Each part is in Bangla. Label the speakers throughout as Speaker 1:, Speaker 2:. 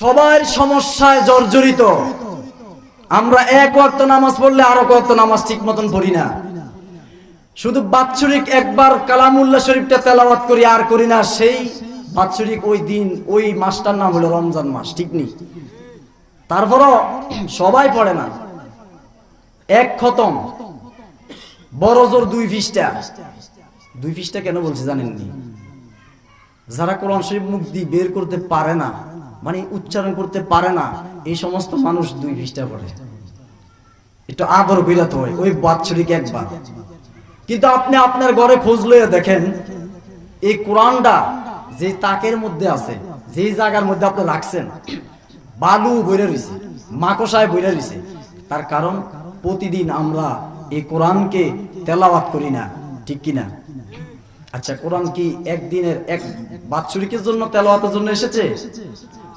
Speaker 1: সবার সমস্যায় জর্জরিত। আমরা এক ওয়াক্ত নামাজ পড়লে আরো ওয়াক্ত নামাজ ঠিক মতন পড়ি না। শুধু বাৎসরিক একবার কালামুল্লাহ শরীফটা তেলাওয়াত করি, আর করি না। সেই বাৎসরিক ওই দিন ওই মাসটার নাম হলো রমজান মাস, ঠিক নেই? তারপরও সবাই পড়ে না। এক খতম বড় জোর 2 পৃষ্ঠা। 2 পৃষ্ঠা কেন বলছি জানেননি? যারা কোরআন শরীফ মুখ দিয়ে বের করতে পারে না, মানে উচ্চারণ করতে পারে না, এই সমস্ত মানুষ 2 পৃষ্ঠা পড়ে। একটু আদর কইরাতে হয় ওই বাৎসরিক একবার। কিন্তু আপনি আপনার ঘরে খোঁজ লইয়া দেখেন, এই কোরআনটা যে তাকের মধ্যে আছে, যে জায়গার মধ্যে আপনি রাখছেন, বালু বইরা রইছে, মাকড়সায় বইরা রইছে। তার কারণ প্রতিদিন আমরা এই কোরআনকে তেলাওয়াত করি না, ঠিক কিনা? আচ্ছা, কোরআন কি একদিনের এক বাৎসরিকের জন্য তেলাওয়াতের জন্য এসেছে,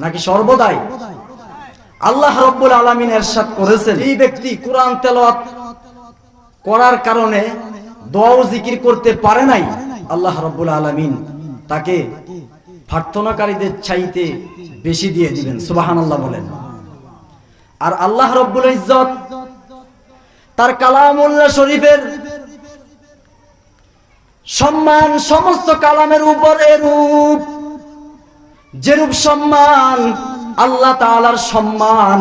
Speaker 1: নাকি সর্বদাই? আল্লাহ রাব্বুল আলামিন ইরশাদ করেছেন, এই ব্যক্তি কোরআন তেলাওয়াত করার কারণে দোয়া ও জিকির করতে পারে নাই, আল্লাহ রাব্বুল আলামিন তাকে প্রার্থনাকারীদের চাইতে বেশি দিয়ে দিবেন। সুবহানাল্লাহ বলেন। আর আল্লাহ রাব্বুল ইজ্জত তার কালামুল্লাহ শরীফের সম্মান সমস্ত কালামের উপর এরূপ, যেরূপ সম্মান আল্লাহ তাআলার সম্মান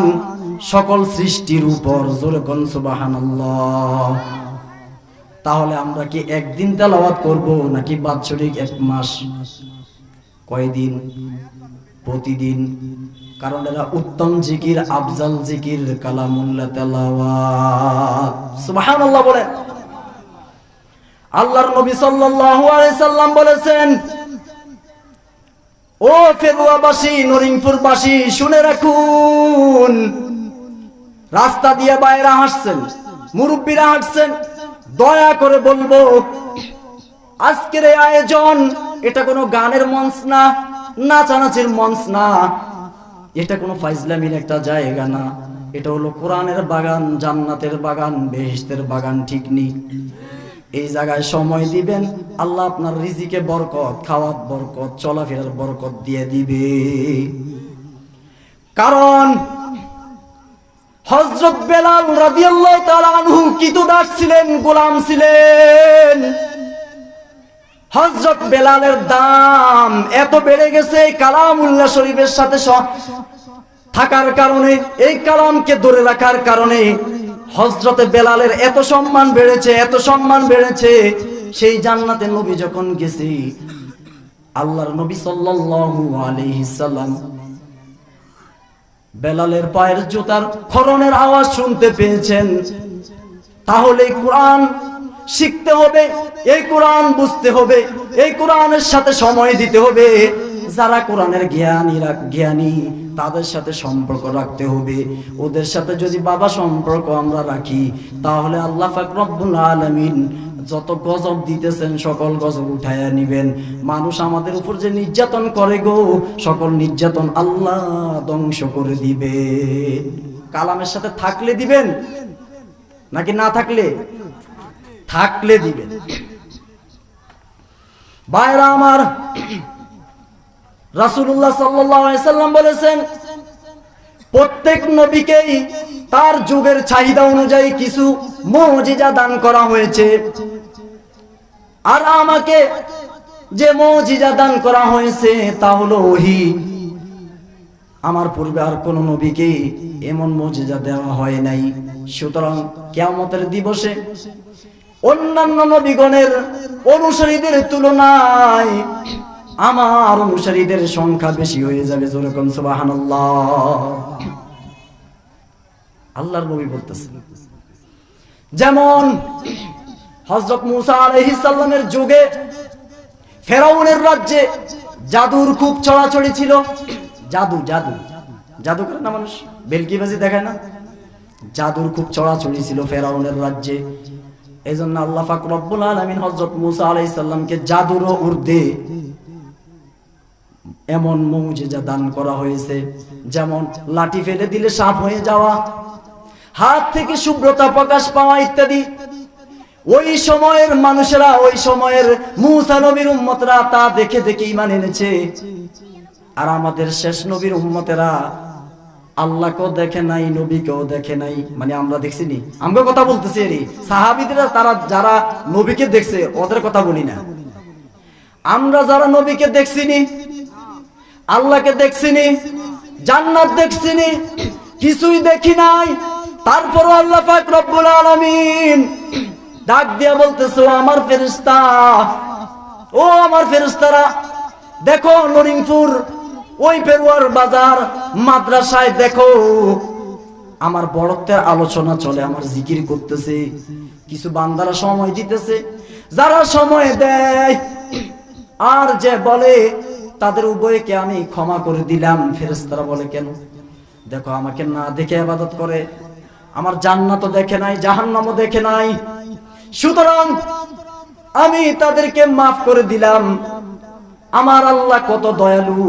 Speaker 1: সকল সৃষ্টির উপর। জোরে কোন সুবহানাল্লাহ। তাহলে আমরা কি একদিন তেলাওয়াত করব, নাকি বাৎসরিক এক মাস? কয়দিন? প্রতিদিন। কারণ এরা উত্তম জিকির, আফজাল জিকির কালামুল্লাহ তেলাওয়াত। সুবহানাল্লাহ বলেন। আল্লাহর নবী সাল্লাল্লাহু আলাইহি সাল্লাম বলেছেন, ও ফেরুয়াবাসী, নরিংপুরবাসী, শুনে রাখুন। রাস্তা দিয়ে বাইরে হাঁটছেন, মুরব্বীরা হাঁটছেন, দয়া করে বলবো, আজকের এই আয়োজন এটা কোনো গানের মঞ্চ না, নাচানাচির মঞ্চ না, এটা কোনো ফাইজলামির একটা জায়গা না। এটা হলো কোরআনের বাগান, জান্নাতের বাগান, বেহেশতের বাগান, ঠিক নেই? এই জায়গায় সময় দিবেন, আল্লাহ আপনার রিজিকে বরকত, খাওয়াত বরকত, চলাফেরার বরকত দিয়ে দিবে। কারণ হযরত বেলাল রাদিয়াল্লাহু তাআলা আনহু কিতদাস ছিলেন, গোলাম ছিলেন। হযরত বেলালের দাম এত বেড়ে গেছে কালামুল্লাহ শরীফের সাথে থাকার কারণে, এই কালামকে ধরে রাখার কারণে হযরতে বেলালের এত সম্মান বেড়েছে, এত সম্মান বেড়েছে। সেই জান্নাতে নবী যখন গেছে, আল্লাহর নবী সাল্লাল্লাহু আলাইহি সাল্লাম বেলালের পায়ের জুতার খরনের আওয়াজ শুনতে পেয়েছেন। তাহলে কোরআন শিখতে হবে, এই কোরআন বুঝতে হবে, এই কোরআনের সাথে সময় দিতে হবে। যারা কোরআনের জ্ঞানী তাদের সাথে সম্পর্ক রাখতে হবে। ওদের সাথে যদি বাবা সম্পর্ক আমরা রাখি, তাহলে আল্লাহ পাক রব্বুল আলামিন যত গজব দিতেছেন সকল গজব উঠাইয়া নিবেন। মানুষ আমাদের উপর যে নির্যাতন করে গো, সকল নির্যাতন আল্লাহ ধ্বংস করে দিবে। কালামের সাথে থাকলে দিবেন, নাকি না থাকলে? থাকলে দিবেন। ভাইরা আমার, রাসূলুল্লাহ সাল্লাল্লাহু আলাইহি সাল্লাম বলেছেন, প্রত্যেক নবীকেই তার যুগের চাহিদা অনুযায়ী কিছু মুজিজা দান করা হয়েছে। আর আমাকে যে মুজিজা দান করা হয়েছে তা হলো ওহী। আমার পূর্বে আর কোন নবীকে এমন মুজিজা দেওয়া হয় নাই। সুতরাং কিয়ামতের দিবসে অন্যান্য নবীগণের অনুসারীদের তুলনায় আমার অনুসারীদের সংখ্যা বেশি হয়ে যাবে। যেরকম সুবহানাল্লাহ। আল্লাহর নবী বলতেছেন, যেমন হযরত মূসা আলাইহিস সালামের যুগে ফেরাউনের রাজ্যে জাদুর খুব ছড়াছড়ি ছিল। জাদু করে না মানুষ, বেলকিবাজি দেখায় না? জাদুর খুব ছড়াছড়ি ছিল ফেরাউনের রাজ্যে। এইজন্য আল্লাহ পাক রব্বুল আলামিন হযরত মূসা আলাইহিস সালামকে জাদুর ঊর্ধ্বে এমন মুজিজা দান করা হয়েছে, যেমন লাঠি ফেলে দিলে সাপ হয়ে যাওয়া, হাত থেকে শুভ্রতা প্রকাশ পাওয়া ইত্যাদি। ওই সময়ের মানুষেরা, ওই সময়ের মূসা নবীর উম্মতরা তা দেখে দেখে ঈমান এনেছে। আর আমাদের শেষ নবীর উম্মতেরা আল্লাহকেও দেখে নাই, নবীকেও দেখে নাই। মানে আমরা দেখছি নি, আমরা কথা বলতেছি এরই সাহাবীরা, তারা যারা নবীকে দেখছে ওদের কথা বলি না। আমরা যারা নবীকে দেখছিনি, আল্লাহকে দেখছিনি, জান্নাত দেখছিনি, কিছুই দেখি নাই, তারপর আল্লাহ পাক রব্বুল আলামিন ডাক দিয়া বলতেছে, ও আমার ফেরেশতা, ও আমার ফেরেশতারা, দেখো নরিংপুর ওই পেরুয়ার বাজার মাদ্রাসায় দেখো আমার বড়ত্বের আলোচনা চলে, আমার জিকির করতেছে, কিছু বান্দারা সময় দিতেছে, যারা সময় দেয় আর যে বলে তাদের উভয়কে আমি ক্ষমা করে দিলাম। ফেরেশতারা বলে কেন? দেখো আমাকে না দেখে ইবাদত করে, আমার জান্নাতও দেখে নাই, জাহান্নামও দেখে নাই, সুতরাং আমি তাদেরকে মাফ করে দিলাম। আমার আল্লাহ কত দয়ালু,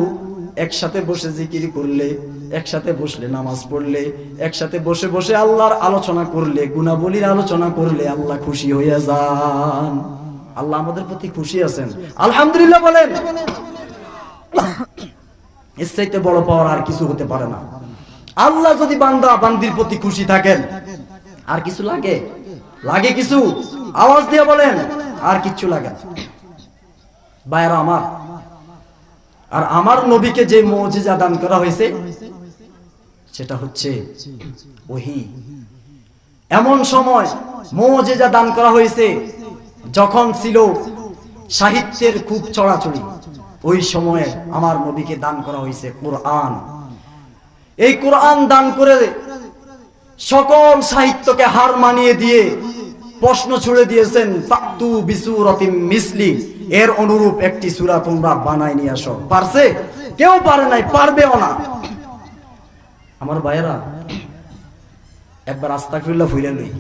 Speaker 1: একসাথে বসে জিকির করলে, একসাথে বসলে নামাজ পড়লে, একসাথে বসে বসে আল্লাহর আলোচনা করলে, গুনাবলীর আলোচনা করলে আল্লাহ খুশি হয়ে যান। আল্লাহ আমাদের প্রতি খুশি আছেন, আলহামদুলিল্লাহ বলেন। এর চাইতে বড় পাওয়ার আর কিছু হতে পারে না। আল্লাহ যদি বান্দা বান্দির প্রতি খুশি থাকেন, আর কিছু লাগে? লাগে কিছু? আওয়াজ দিয়ে বলেন, আর কিচ্ছু লাগে না। ভাইরা আমার, আর আমার নবীকে যে মুজিজা দান করা হয়েছে সেটা হচ্ছে ওহী। এমন সময় মুজিজা দান করা হয়েছে যখন ছিল সাহিত্যের খুব চড়াচড়ি, ওই সময়ে আমার নবীকে দান করা হয়েছে কোরআন। এই কোরআন দান করে সকল সাহিত্যকে হার মানিয়ে দিয়ে প্রশ্ন ছুড়ে দিয়েছেন, ফাতু বিসূরাতিম মিসলি, এর অনুরূপ একটি সূরা তোমরা বানায় নিয়ে আসো। পারছে? কেউ পারে নাই, পারবেও না। আমার ভাইয়েরা, একবার আস্তাগফিরুল্লাহ ফিরে লই,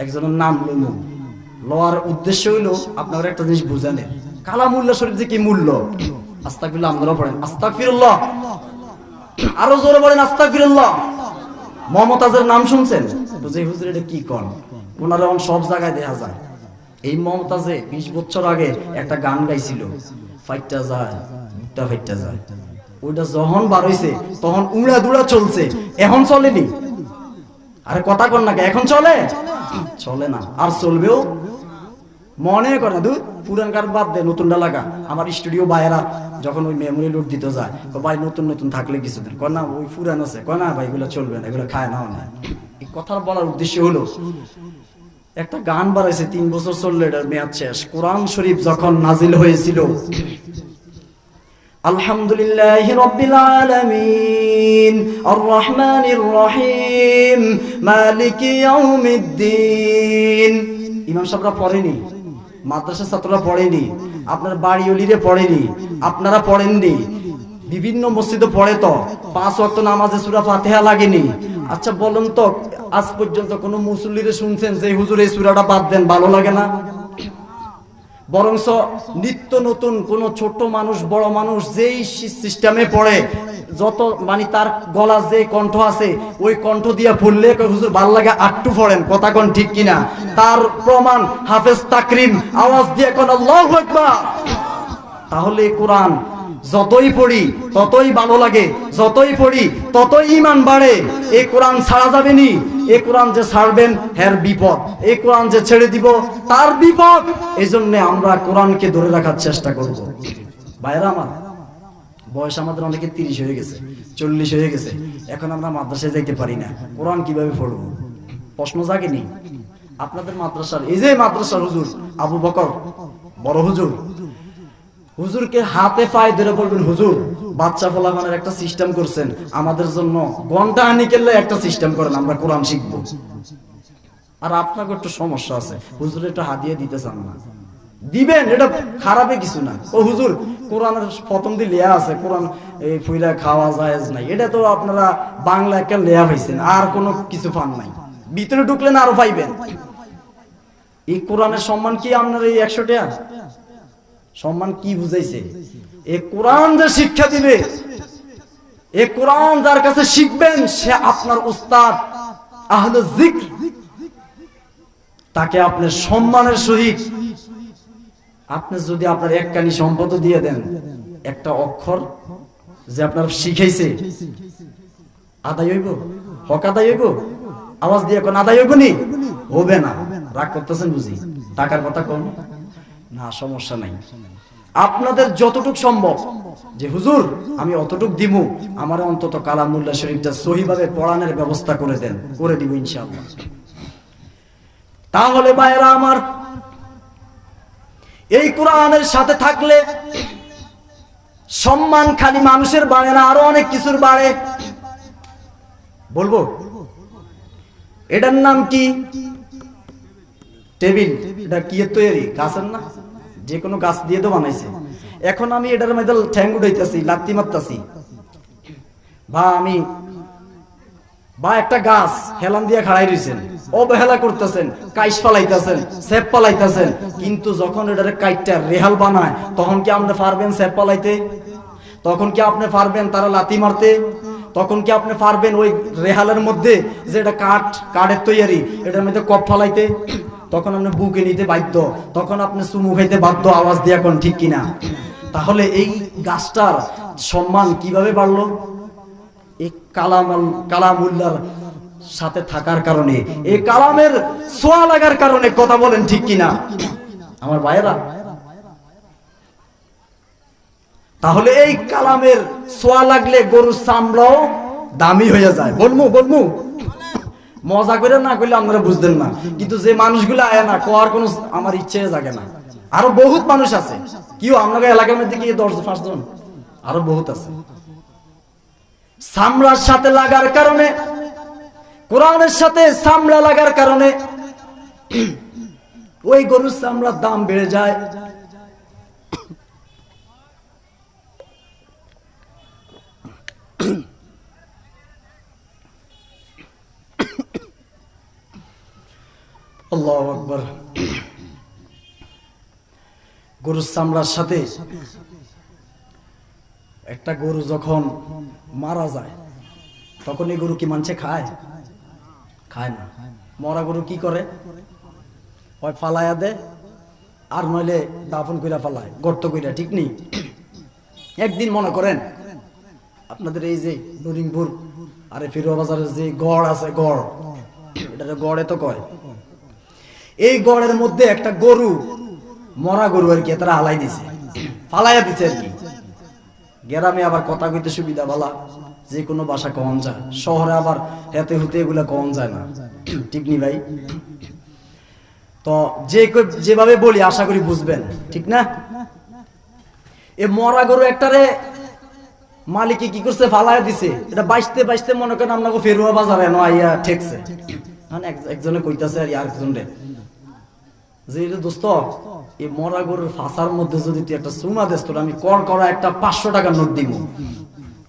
Speaker 1: একজনের নাম লইল, লওয়ার উদ্দেশ্য হইল আপনারা একটা জিনিস বুঝানেন, কালামুল্লাহ শরীফ যে কি মূল্য। আস্তাগফিরুল্লাহ আপনারা পড়েন, আস্তাগফিরুল্লাহ, আরো জোরে বলেন আস্তাগফিরুল্লাহ। মমতাজের নাম শুনছেন? বুঝে হুজুর এটা কি কোন? ওনারা সব জায়গায় দেখা যায়। এই মমতাজে 20 বছর আগে একটা গান গাইছিল, ফাইটটা যায় বুকটা ফাইটটা যায়। ওইটা যখন বার হইছে তখন উড়া দুড়া চলছে, এখন চলেনি। আরে কথা কর না, এখন চলে? চলে না, আর চলবেও মনে করে না। দুই পুরান কার বাদ দে, নতুনটা লাগা। আমার স্টুডিও ভাইয়েরা যখন ওই মেমোরি লোড দিতে যায়, ভাই নতুন নতুন থাকলে কিছুদিন, কয় না ওই পুরান আছে, কয় না ভাই এগুলো চলবে না, এগুলো খায় না। এই কথা বলার উদ্দেশ্য হলো, একটা গান বাড়াইছে 3 বছর চললে এটার মেয়াদ শেষ। কোরআন শরীফ যখন নাজিল হয়েছিল, আলহামদুলিল্লাহি রাব্বিল আলামিন আর রহমানির রহিম মালিকি ইয়াউমিদ্দিন, ইমাম সাহেবরা পড়েনি, মাদ্রাসার ছাত্ররা পড়েনি, আপনার বাড়িওয়ালিরে পড়েনি, আপনারা পড়েননি, বিভিন্ন মসজিদে পড়ে তো 5 ওয়াক্ত নামাজে সূরা ফাতিহা লাগেনি। আচ্ছা বলুন তো, আজ পর্যন্ত কোন মুসল্লিরে শুনছেন যে হুজুর এই সূরাটা বাদ দেন, ভালো লাগে না? বরংস নিত্য নতুন কোন ছোট মানুষ বড় মানুষ যেই সিস্টেমে পড়ে, যত মানে তার গলা যে কণ্ঠ আছে ওই কণ্ঠ দিয়া পড়লে হুজুর ভালো লাগে, আটটু পড়েন, কথা কোন ঠিক কিনা? তার প্রমাণ হাফেজ তাকরিম আওয়াজ দিয়ে কোন আল্লাহু আকবার। তাহলে কোরআন যতই পড়ি ততই ভালো লাগে, যতই পড়ি ততই ঈমান বাড়ে। এই কোরআন ছাড়া যাবে নি, এই কোরআন যে ছাড়বেন হের বিপদ, এই কোরআন যে ছেড়ে দিব তার বিপদ। এই জন্য আমরা কোরআনকে ধরে রাখার চেষ্টা করব। ভাইরা আমার, বয়স আমাদের অনেকে 30 হয়ে গেছে, 40 হয়ে গেছে, এখন আমরা মাদ্রাসায় যাইতে পারি না, কোরআন কিভাবে পড়ব? প্রশ্ন জাগেনি? আপনাদের মাদ্রাসার এই যে মাদ্রাসার হুজুর আবু বকর বড় হুজুর, হুজুরকে হাতে পায়ে ধরে বলবেন, হুজুর বাচ্চা ফলাফানের একটা সিস্টেম করছেন, আমাদের জন্য ঘন্টা হানিকেলে একটা সিস্টেম করেন, আমরা কোরআন শিখব। আর আপনাকে একটু সমস্যা আছে, হুজুর একটু হাতিয়ে দিতে চান না, দিবেন, এটা খারাপে কিছু না। ও হুজুর কোরআনের প্রথম দিয়ে লেয়া আছে, কোরআন এই ফুইরা খাওয়া জায়েজ নাই, এটা তো আপনারা বাংলা একটা লেয়া পাইছেন, আর কোনো কিছু পান নাই, ভিতরে ঢুকলেন আরো পাইবেন। এই কোরআনের সম্মান কি আপনার এই 100 টাকা সম্মান কি বুঝাইছে? এই কোরআন যে শিক্ষা দিবে, এই কোরআন যার কাছে শিখবেন সে আপনার উস্তাদ, আহলে যিকর, তাকে আপনি সম্মানের সহিত, আপনি যদি আপনার একখানি সম্পদ দিয়ে দেন, একটা অক্ষর যে আপনার শিখাইছে আদায় হইব, হক আদায় হইব? আওয়াজ দিয়ে এখন আদায় হইব নি? হবে না। রাগ করতেছেন বুঝি? টাকার কথা কোন না, সমস্যা নাই। আপনাদের যতটুক সম্ভব যে হুজুর আমি অতটুক দিমু, আমার অন্তত কালামুল্লাহ শরীফটা সহিভাবে পড়ানোর ব্যবস্থা করে দেন, করে দিব ইনশাআল্লাহ। তাহলে ভাইরা আমার, এই কোরআনের সাথে থাকলে সম্মান খালি মানুষের বাড়ে না, আরো অনেক কিছুর বাড়ে। বলবো এটার নাম কি? টেবিল। এটা কি তৈরি? গাছের না, যে কোনো গাছ দিয়ে তো বানাইছে। এখন আমি এটার মধ্যে ঠ্যাং উঠাইতেছি, লাত্তি মারতাছি, বা একটা গাছ হেলান দিয়ে খাড়াই রইছেন, অবহেলা করতেছেন, কাইশ ফালাইতেছেন, সেপ পালাইতেছেন। কিন্তু যখন এটারে কাইটটা রেহাল বানায়, তখন কি আপনি পারবেন সেপ পালাইতে? তখন কি আপনি পারবেন তারা লাথি মারতে? তখন কি আপনি পারবেন ওই রেহালের মধ্যে যে এটা কাঠের তৈরি, এটার মধ্যে কপ ফালাইতে? তখন আপনি বুকে নিতে বাধ্য, তখন আপনি চুমু খাইতে বাধ্য, আওয়াজ দিয়ে এখন, ঠিক কিনা? তাহলে এই গাছটার সম্মান কিভাবে বাড়লো? এই কালামুল্লাহর সাথে থাকার কারণে, এই কালামের ছোঁয়া লাগার কারণে। কথা বলেন ঠিক কিনা আমার ভাইয়েরা? তাহলে এই কালামের ছোঁয়া লাগলে গরুর চামড়াও দামি হয়ে যায়। বলমু মজা করে না করলে আপনারা বুঝতেন না, কিন্তু যে মানুষগুলো আয় না কোয়ার কোনো আমার ইচ্ছে জাগে না। আরো বহুত মানুষ আছে, কেউ আপনাদের এলাকার মধ্যে কি 10-5 জন, আরো বহুত আছে। চামড়ার সাথে লাগার কারণে, কোরআনের সাথে চামড়া লাগার কারণে ওই গরুর চামড়ার দাম বেড়ে যায়। আল্লাহু আকবার। গরুর চামড়ার সাথে একটা গরু যখন মারা যায়, তখন এই গরু কি মানুষে খায়? খায় না। মরা গরু কি করে? হয় ফালাইয়া দে, আর নইলে দাফন কইরা ফালায়, গর্ত কইরা, ঠিক নেই? একদিন মনে করেন আপনাদের এই যে নরিংপুর আরে ফিরোয়া বাজারের যে গড় আছে, গড়, এটা গড়ে তো কয়, এই গড়ের মধ্যে একটা গরু, মরা গরু আর কি, তারা হালাই দিছে, ফালাইয়া দিছে আর কি। গ্রামে আবার কথা কইতে সুবিধা বলা, যে কোনো ভাষা কম যায়, শহরে আবার হেতে হুতে এগুলা কম যায় না, ঠিক নি ভাই? তো যেভাবে বলি আশা করি বুঝবেন, ঠিক না? এ মরা গরু একটারে মালিকে কি করছে, ফালাইয়া দিছে। এটা বাইশতে মনে করেন আপনাকে ফেরুয়া বাজারে আইয়া ঠেকছে। একজনে কইতাছে আর একজন রে যে দোস্ত, এই মরা গরুর ফাঁসার মধ্যে যদি তুই একটা চুমা দেস, তোর আমি করা একটা 500 টাকার নোট দিব।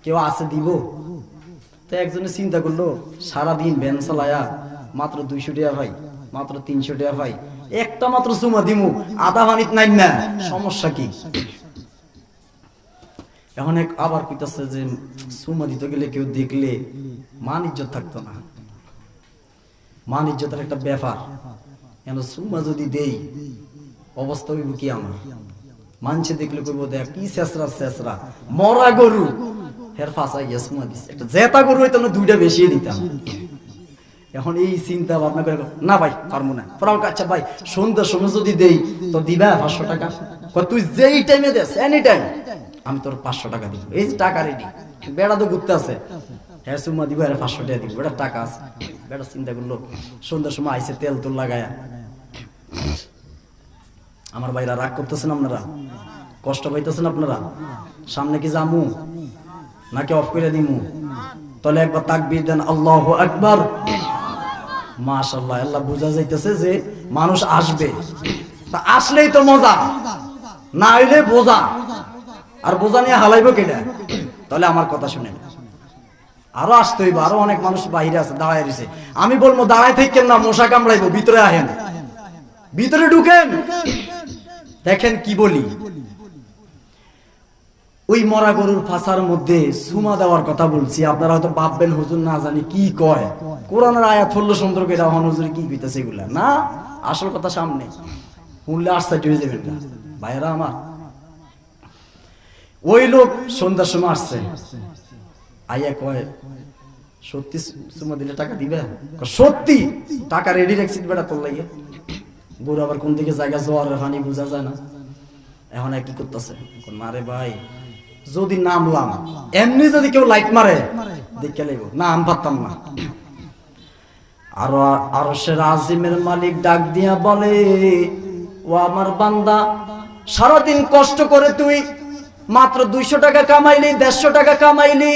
Speaker 1: কেউ আছে দিব? তো একজনে চিন্তা করলো, সারাদিন ভ্যান চালায়া মাত্র 200 টাকা ভাই, মাত্র 300 টাকা ভাই, একটা মাত্র চুমা দিমু, আধা পানিত নাই না, সমস্যা কি? এখন আবার কইতাছে যে চুমা দিতে গেলে কেউ দেখলে মান ইজ্জত থাকতো না। মান ইজ্জতের একটা ব্যাপার, কেন চুমা যদি দেই অবস্থা হইব কি আমার? মানছে দেখলে কইব দেখ কি শেষরা মরা গরু, হের ফাঁসা গিয়া চুমা দিচ্ছে। একটা জেতা গরু হইতো না, 2টা বেশি দিতাম। এখন এই চিন্তা ভাবনা করে, না ভাই পারবো না। আচ্ছা ভাই, সন্ধ্যার সময় যদি দেই তো দিবা 500 টাকা? তুই যেই টাইমে দেস, এনি টাইম, আমি তোর 500 টাকা দিব। এই টাকা রেডি, বেড়া তো ঘুরতে আছে, হ্যাঁ চুমা দিব, আর 500 টাকা দিব, বেটার টাকা আছে। বেটা চিন্তা করলো, সন্ধ্যার সময় আইসে তেল তুল লাগায়া। আমার ভাইরা রাগ করতেছেন আপনারা? কষ্ট পাইতেছেন আপনারা? সামনে কি যামু নাকি অফ করে দিমু? তাহলে একবার তাকবীর দেন, আল্লাহু আকবার। মাশাআল্লাহ, আল্লাহ বুঝা যাইতেছে যে মানুষ আসবে, তা আসলেই তো মজা, না হইলে বোঝা। আর বোঝা নিয়ে হালাইবো কেটা? তাহলে আমার কথা শুনেন, আরো আসতে হইব। আরো অনেক মানুষ বাইরে আছে, দাঁড়ায় রয়েছে। আমি বলবো দাঁড়ায় থাকেন না, মশা কামড়াইবো, ভিতরে আহেন, ভিতরে ঢুকেন। দেখেন কি বলি, ওই মরা গরুর ফাঁসার মধ্যে সুমা দেওয়ার কথা বলছি। আপনারা হয়তো ভাববেন হুজুর না জানি কি কয়, কোরআনের আয়াত পড়লো সুন্দর করে, হুজুর কি কইতাছে এগুলা। না, আসল কথা সামনে, শুনলে আশ্চর্য হয়ে যাবেন না ভাইয়েরা আমার। ওই লোক সন্ধ্যার সময় আসছে, আইয়া কয় সত্যি চুমা দিলে টাকা দিবে? সত্যি টাকা রেডি রাখছি বেটা তোর লাগে। গরু আবার কোন দিকে জায়গা জোয়ার পানি বোঝা যায় না, এখন কি করতেছে না রে ভাই, যদি নামলাম এমনি যদি কেউ লাইট মারে দেখে লাগব না, আম পারতাম না। আরো সে রাজিমের মালিক ডাক দিয়া বলে, ও আমার বান্দা, সারাদিন কষ্ট করে তুই মাত্র 200 টাকা কামাইলি, 150 টাকা কামাইলি,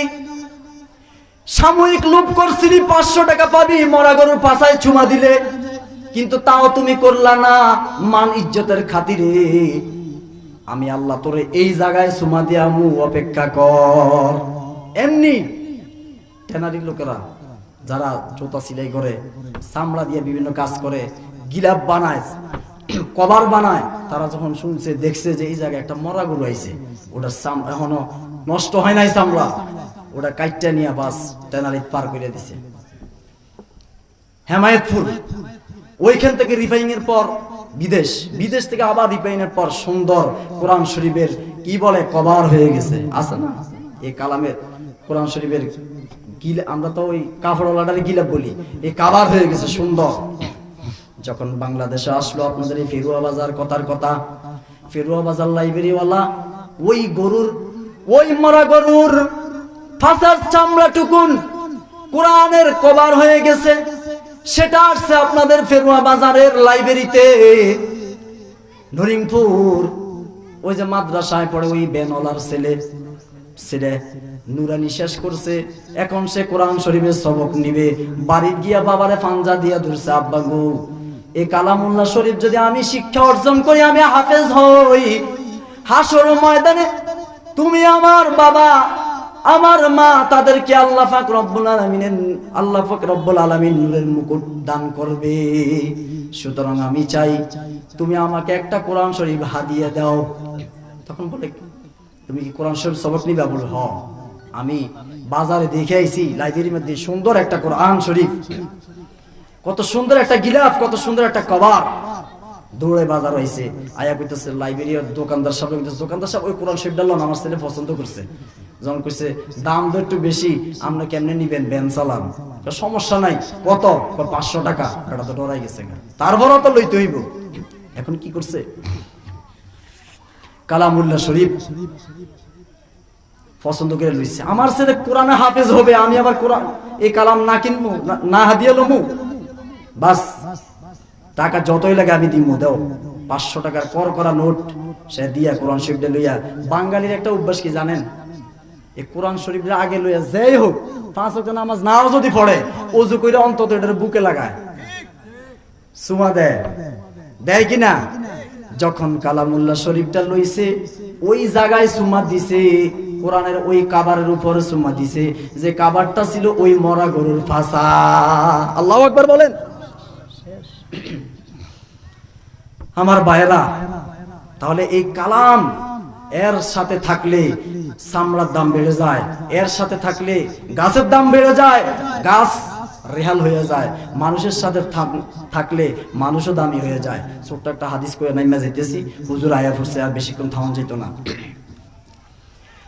Speaker 1: সাময়িক লোভ করছিলি 500 টাকা পাবি মরা গরুর পাছায় চুমা দিলে, কিন্তু তাও তুমি করলা না মান ইজ্জতের খাতিরে। আমি আল্লাহ তোরে এই জায়গায় চুমা দিয়া মু, অপেক্ষা কর। এমনি টেনারির লোকেরা যারা জুতা সিলাই করে, চামড়া দিয়ে বিভিন্ন কাজ করে, গিলাপ বানায়, কভার বানায়, তারা যখন শুনছে দেখছে যে এই জায়গায় একটা মরা গরু আইছে, ওটার এখনো নষ্ট হয় নাই চামড়া, ওটা কাইটটা নিয়ে বাস টেনারিত পার করে দিছে হেমায়েতপুর। ওইখান থেকে রিফাইং এর পর বিদেশ থেকে আবার রিফাইং এর পর সুন্দর কোরআন শরীফের কি বলে কভার হয়ে গেছে, আছে না এই কালামের কোরআন শরীফের গিলা, আমরা তো ওই কাপড়ওয়ালাটারে গিলাপ বলি, এই কাভার হয়ে গেছে সুন্দর। যখন বাংলাদেশে আসলো আপনাদের এই ফেরুয়া বাজার, কথার কথা ফেরুয়া বাজার লাইব্রেরিওয়ালা ওই গরুর, ওই মরা গরুর ফাঁসার চামড়া টুকুন কোরআনের কভার হয়ে গেছে, সেটা আসছে আপনাদের ফেরুয়া বাজারের লাইব্রেরিতে। নরিংপুর ওই যে মাদ্রাসায় পড়ে ওই বেনলার ছেলে নুরানি শেষ করছে, এখন সে কোরআন শরীফের সবক নিবে, বাড়ি গিয়া বাবারে ফাঞ্জা দিয়া ধরছে, আব্বা গো এই কালামুল্লাহ শরীফ যদি আমি শিক্ষা অর্জন করি, আমি হাফেজ হই, হাসর ময়দানে তুমি আমার বাবা আমার মা তাদেরকে আল্লাহ পাক রব্বুল আলামিন নূরের মুকুট দান করবে। সুতরাং আমি চাই তুমি আমাকে একটা কোরআন শরীফ হাদিয়া দাও। তখন বলে, তুমি কি কোরআন শরীফ সবক নিবা? বলে হ, আমি বাজারে দেখে আইছি লাইব্রেরির মধ্যে সুন্দর একটা কোরআন শরীফ, কত সুন্দর একটা গিলাফ, কত সুন্দর একটা কভার। দৌড়ে বাজার হয়েছে, আয়া কইতেছে লাইব্রেরির দোকানদার সাহেব, দোকানদার সাহেব ওই কোরআন শরীফ ডালন আমার ছেলে পছন্দ করছে, যখন কইছে দাম তো একটু বেশি, আপনি কেমনে নিবেন? বেন চালান। সমস্যা নাই, কত? 500 টাকা। এটা তো ডরাই গেছে, তারপরও তো লইতে হইব। এখন কি করছে, কালামুল্লাহ শরীফ পছন্দ করে লইছে, আমার ছেলে কোরআনে হাফেজ হবে, আমি আবার কোরআন এই কালাম না কিনবো, না হাদিয়া লমু, বাস টাকা যতই লাগে আমি দিব, দাও 500 টাকার কর করা নোট সে দিয়া কোরআন শরীফটা লইয়া। বাঙালির একটা অভ্যাস কি জানেন, এই কোরআন শরীফটা আগে লইয়া যেই হোক 5 ওয়াক্ত নামাজ নাও যদি পড়ে, ওযু কইরা অন্তত এটার বুকে লাগায়, সুমা দেয় কিনা? যখন কালামুল্লাহ শরীফটা লইছে, ওই জায়গায় সুমা দিছে, কোরআনের ওই কাবারের উপরে সুমা দিছে, যে কাবারটা ছিল ওই মরা গরুর ফাঁসা। আল্লাহু আকবার বলেন। আমার ভাইরা, তাহলে এই কালাম এর সাথে থাকলে চামড়ার দাম বেড়ে যায়, এর সাথে থাকলে গাছের দাম বেড়ে যায়, গাছ রেহাল হয়ে যায়, মানুষের সাথে থাকলে মানুষও দামি হয়ে যায়। ছোট্ট একটা হাদিস করে নাইমা যাইতেছি, হুজুর আয়া পড়ছে, আর বেশিক্ষণ থামান যেত না।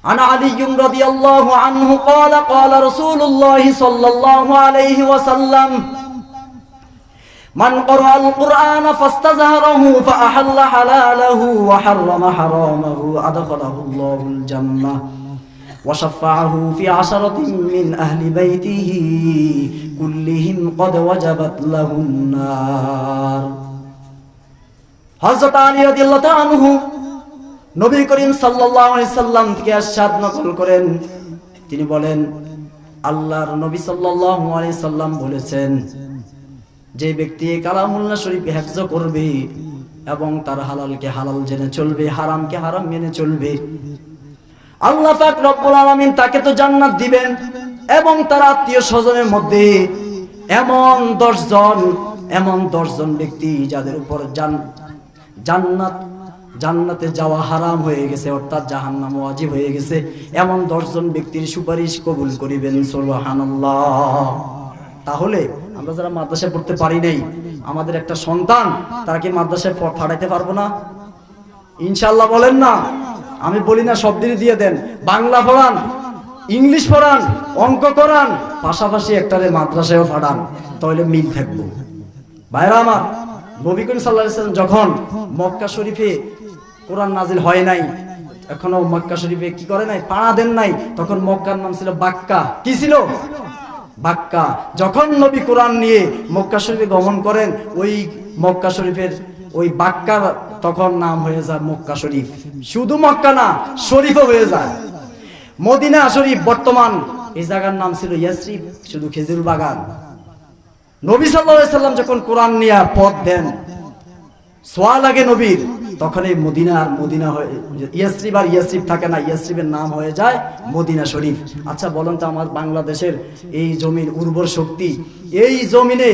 Speaker 1: عن علي رضي الله عنه قال قال رسول الله صلى الله عليه وسلم من قرأ القرآن فاستظهره فأحل حلاله وحرم حرامه أدخله الله الجنة وشفعه في 10 من أهل بيته كلهم قد وجبت له النار. হযরত আলী রাদিয়াল্লাহু তাআলা আনহু নবী করিম সাল্লাল্লাহু আলাইহি সাল্লাম থেকে ইরশাদ নকল করেন, তিনি বলেন, আল্লাহর নবী সাল্লাল্লাহু আলাইহি সাল্লাম বলেছেন, যে ব্যক্তি কালামুল্লাহ শরীফ হেফজ করবে এবং তার হালালকে হালাল জেনে চলবে, হারামকে হারাম মেনে চলবে, আল্লাহ পাক রব্বুল আলামিন তাকে তো জান্নাত দিবেন, এবং তার আত্মীয় স্বজনের মধ্যে এমন 10 জন ব্যক্তি যাদের উপর জান্নাতে যাওয়া হারাম হয়ে গেছে, অর্থাৎ জাহান্নাম ওয়াজিব হয়ে গেছে, এমন 10 জন ব্যক্তির সুপারিশ কবুল করিবেন। সুবহানাল্লাহ। তাহলে আমরা যারা মাদ্রাসায় পড়তে পারি নাই, আমাদের একটা সন্তান, তারা কি মাদ্রাসায় পড়াইতে পারবো না? ইনশাআল্লাহ বলেন না? আমি বলি না সব দিনই দিয়ে দেন, বাংলা পড়ান, ইংলিশ পড়ান, অঙ্ক করান, পাশাপাশি একটারে মাদ্রাসায়ও পাঠান, তাহলে মিল থাকবো। ভাইরা আমার, নবী করিম সাল্লাল্লাহু আলাইহি ওয়াসাল্লাম যখন মক্কা শরীফে কোরআন নাজিল হয় নাই, এখনো মক্কা শরীফে কি করে নাই, পাড়া দেন নাই, তখন মক্কার নাম ছিল বাক্কা। কি ছিল? বাক্কা। যখন নবী কোরআন নিয়ে মক্কা শরীফে গমন করেন, ওই মক্কা শরীফের ওই বাক্কার তখন নাম হয়ে যায় মক্কা শরীফ। শুধু মক্কা না, শরীফও হয়ে যায় মদিনা শরীফ। বর্তমান এই জায়গার নাম ছিল ইয়াসরিব, শুধু খেজুর বাগান। নবী সাল্লাল্লাহু আলাইহি সাল্লাম যখন কোরআন নিয়ে পথ দেন, সোয়া লাগে নবীর, তখন এই মদিনা আর মদিনা হয়ে, ইয়াসরিব আর ইয়াসরিব থাকে না, ইয়াসরিবের নাম হয়ে যায় মদিনা শরীফ। আচ্ছা বলেন তো, আমার বাংলাদেশের এই জমির উর্বর শক্তি, এই জমিনে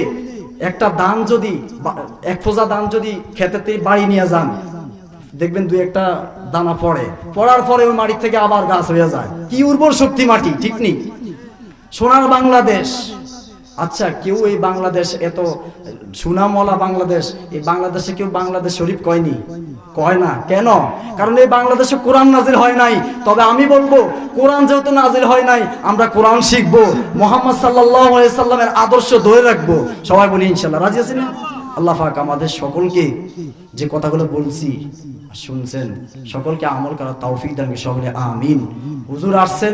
Speaker 1: একটা ধান যদি, এক ফোঁজা ধান যদি খেতেতে বাড়ি নিয়ে যান, দেখবেন দুই একটা দানা পড়ে, পড়ার পরে ওই মাটি থেকে আবার গাছ হয়ে যায়। কি উর্বর শক্তি মাটি, ঠিক নেই? সোনার বাংলাদেশ। আচ্ছা, কেউ এই বাংলাদেশ, এত সুনামওয়ালা বাংলাদেশ, এই বাংলাদেশে কেউ বাংলাদেশ শরীফ কয়নি? কয় না। কেন? কারণ এই বাংলাদেশে কোরআন নাজিল হয় নাই। তবে আমি বলবো, কোরআন যেহেতু নাজিল হয় নাই, আমরা কোরআন শিখবো, মুহাম্মদ সাল্লাল্লাহু আলাইহি সাল্লামের আদর্শ ধরে রাখবো। সবাই বলি ইনশাআল্লাহ। রাজি আছেন? আল্লাহ পাক আমাদের সকলকে যে কথাগুলো বলছি শুনছেন, সকলকে আমল করার তৌফিক দান। সকলে আমিন। হুজুর আসছেন।